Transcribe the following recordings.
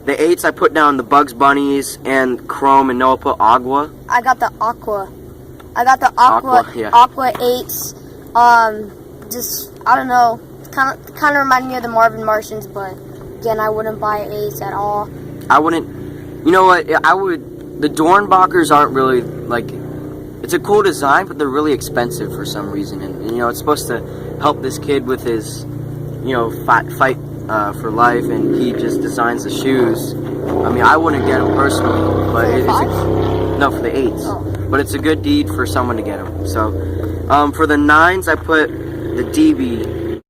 The 8s I put down the Bugs Bunnies and Chrome, and Noah put Agua. I got the Aqua. I got the Aqua. Yeah. Aqua 8s. Just I don't know. Kind of reminded me of the Marvin Martians, but again, I wouldn't buy 8s at all. I wouldn't. You know what? I would. The Dornbachers aren't really like. It's a cool design, but they're really expensive for some reason, and you know it's supposed to help this kid with his, you know, fight for life, and he just designs the shoes. I mean, I wouldn't get them personally, but no, for the 8s. Oh. But it's a good deed for someone to get them. So, for the 9s, I put the DB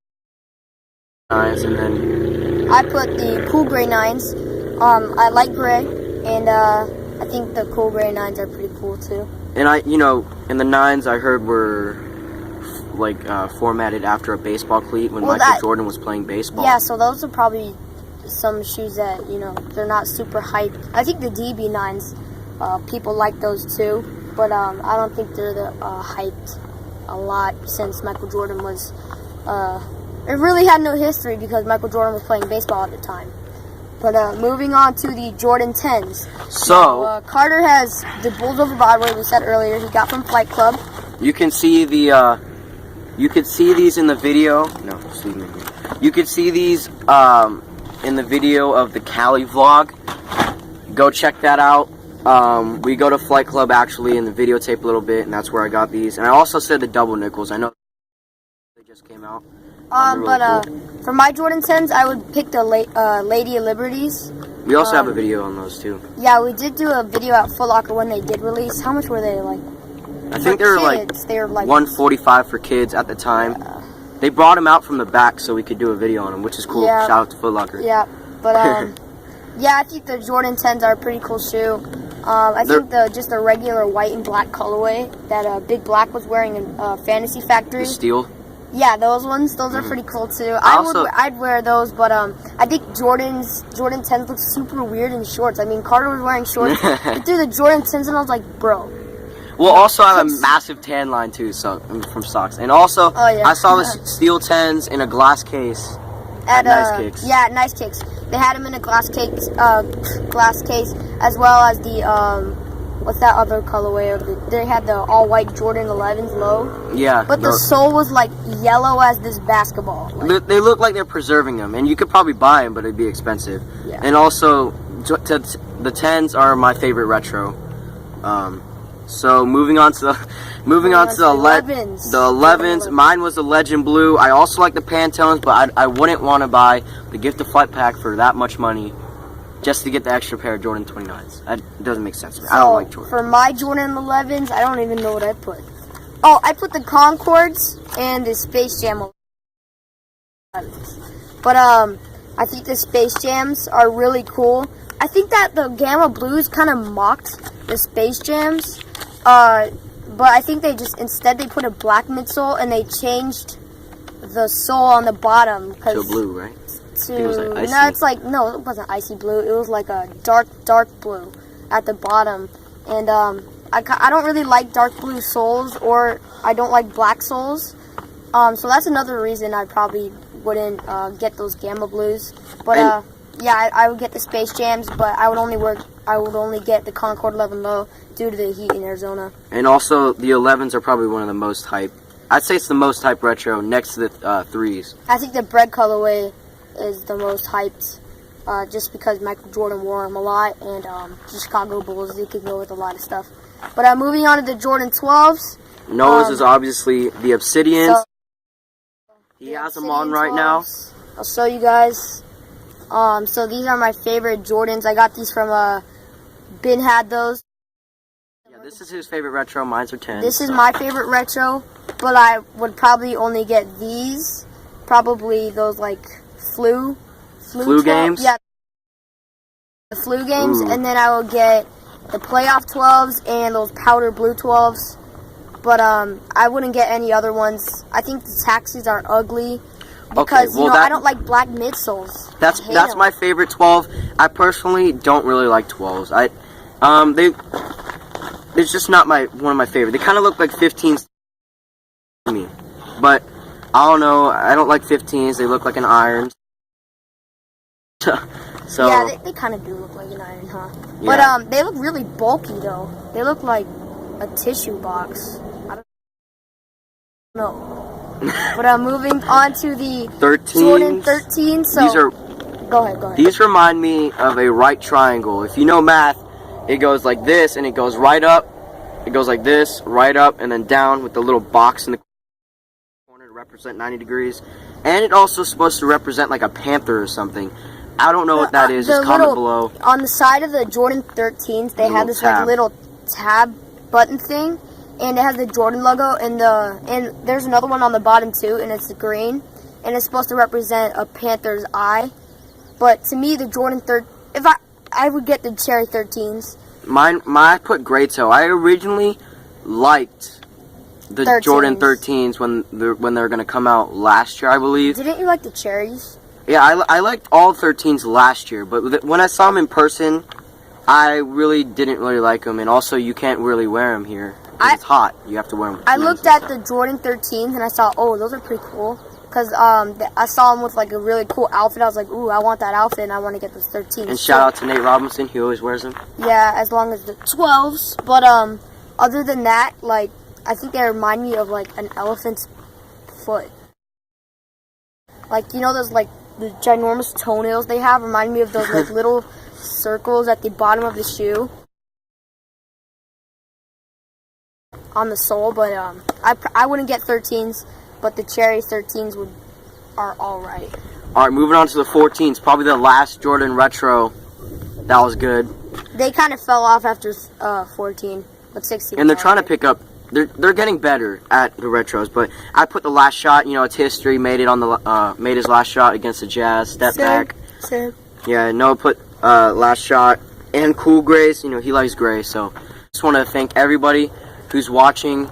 9s, and then I put the cool gray 9s. I like gray, and I think the cool gray 9s are pretty cool too. And you know, in the 9s, I heard were like formatted after a baseball cleat when Michael Jordan was playing baseball. Yeah, so those are probably some shoes that, you know, they're not super hyped. I think the DB 9s, people like those too, but I don't think they're hyped a lot since Michael Jordan was. It really had no history because Michael Jordan was playing baseball at the time. But moving on to the Jordan 10s. So Carter has the Bulls over Broadway. We said earlier he got from Flight Club. You can see the. You could see these in the video. No, excuse me. You could see these in the video of the Cali vlog. Go check that out. We go to Flight Club actually in the videotape a little bit, and that's where I got these. And I also said the double nickels. I know they just came out. Really cool. For my Jordan 10s, I would pick the Lady of Liberties. We also have a video on those too. Yeah, we did do a video at Foot Locker when they did release. How much were they, like? I think they were like $145 for kids at the time. Yeah. They brought them out from the back so we could do a video on them, which is cool. Yeah. Shout out to Foot Locker. Yeah, but yeah, I think the Jordan 10s are a pretty cool shoe. I think just the regular white and black colorway that Big Black was wearing in Fantasy Factory. The steel. Yeah, those ones, those are pretty cool too. I'd wear those, but I think Jordan 10s look super weird in shorts. I mean, Carter was wearing shorts. He threw the Jordan 10s, and I was like, bro. We'll also have a massive tan line too, so from socks. And also, I saw the steel 10s in a glass case at Nice Kicks. Yeah, at Nice Kicks. They had them in a glass case, as well as the what's that other colorway of the? They had the all white Jordan 11s low. Yeah. But the sole was like yellow as this basketball. Like, they look like they're preserving them, and you could probably buy them, but it'd be expensive. Yeah. And also, the 10s are my favorite retro. So moving on to the 11s. The 11s. Mine was the Legend Blue. I also like the Pantones, but I wouldn't want to buy the Gift of Flight pack for that much money just to get the extra pair of Jordan 29s. It doesn't make sense to me. I don't like Jordan. For my Jordan 11s, I don't even know what I put. Oh, I put the Concords and the Space Jam 11s. But I think the Space Jams are really cool. I think that the Gamma Blues kind of mocked the Space Jams. But I think instead they put a black midsole and they changed the sole on the bottom to blue, right? It wasn't icy blue. It was like a dark blue at the bottom. And I don't really like dark blue soles, or I don't like black soles. So that's another reason I probably wouldn't get those Gamma Blues. But yeah, I would get the Space Jams, but I would only get the Concord 11 low due to the heat in Arizona. And also, the 11s are probably one of the most hyped. I'd say it's the most hyped retro next to the 3s. I think the bread colorway is the most hyped, just because Michael Jordan wore them a lot, and the Chicago Bulls, you could go with a lot of stuff. But moving on to the Jordan 12s. Noah's is obviously the Obsidians. He has them on right now. I'll show you guys. So these are my favorite Jordans. I got these from Ben had those. Yeah, this is his favorite retro. Mine's are 10. This is my favorite retro, but I would probably only get these. Probably those like flu games. Yeah, the flu games, and then I will get the playoff 12s and those powder blue 12s. But I wouldn't get any other ones. I think the taxis are ugly. Because I don't like black midsoles. That's my favorite 12. I personally don't really like 12s. It's just not one of my favorite. They kind of look like 15s to me, but I don't know. I don't like 15s. They look like an iron. So yeah, they kind of do look like an iron, huh? Yeah. But they look really bulky though. They look like a tissue box. I don't know. But moving on to the 13s. Jordan 13. So These are go ahead. These remind me of a right triangle. If you know math, it goes like this, and it goes right up. It goes like this, right up, and then down with the little box in the corner to represent 90 degrees. And it also supposed to represent like a panther or something. I don't know what that is. Just comment below. On the side of the Jordan 13s, they have this like little tab button thing, and it has the Jordan logo, and there's another one on the bottom too, and it's green, and it's supposed to represent a panther's eye. But to me, the Jordan if I would get the cherry 13s. I put gray toe. I originally liked the 13s. Jordan 13s when they were gonna come out last year, I believe. Didn't you like the cherries? Yeah, I liked all 13s last year, but when I saw them in person, I really didn't really like them. And also, you can't really wear them here. It's hot. You have to wear them. I looked at the Jordan 13s and I saw, oh, those are pretty cool. Because I saw them with like a really cool outfit. I was like, ooh, I want that outfit and I want to get those 13s. And shout out to Nate Robinson. He always wears them. Yeah, as long as the 12s. But other than that, like, I think they remind me of like an elephant's foot. Like, you know those like the ginormous toenails they have remind me of those like little circles at the bottom of the shoe on the sole. But I wouldn't get 13s, but the cherry 13s are all right. All right, moving on to the 14s. Probably the last Jordan retro. That was good. They kind of fell off after 14, but 16. And they're trying to pick up. They're getting better at the retros, but I put the last shot. You know, it's history. Made his last shot against the Jazz. Step back. Same. Yeah, Noah put last shot and cool grays. You know, he likes gray. So just want to thank everybody who's watching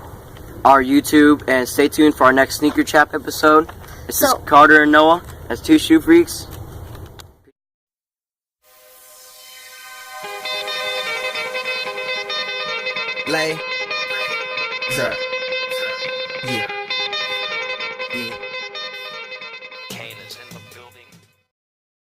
our YouTube, and stay tuned for our next Sneaker Chap episode. This is Carter and Noah as two shoe freaks. Lay. Sir. Yeah.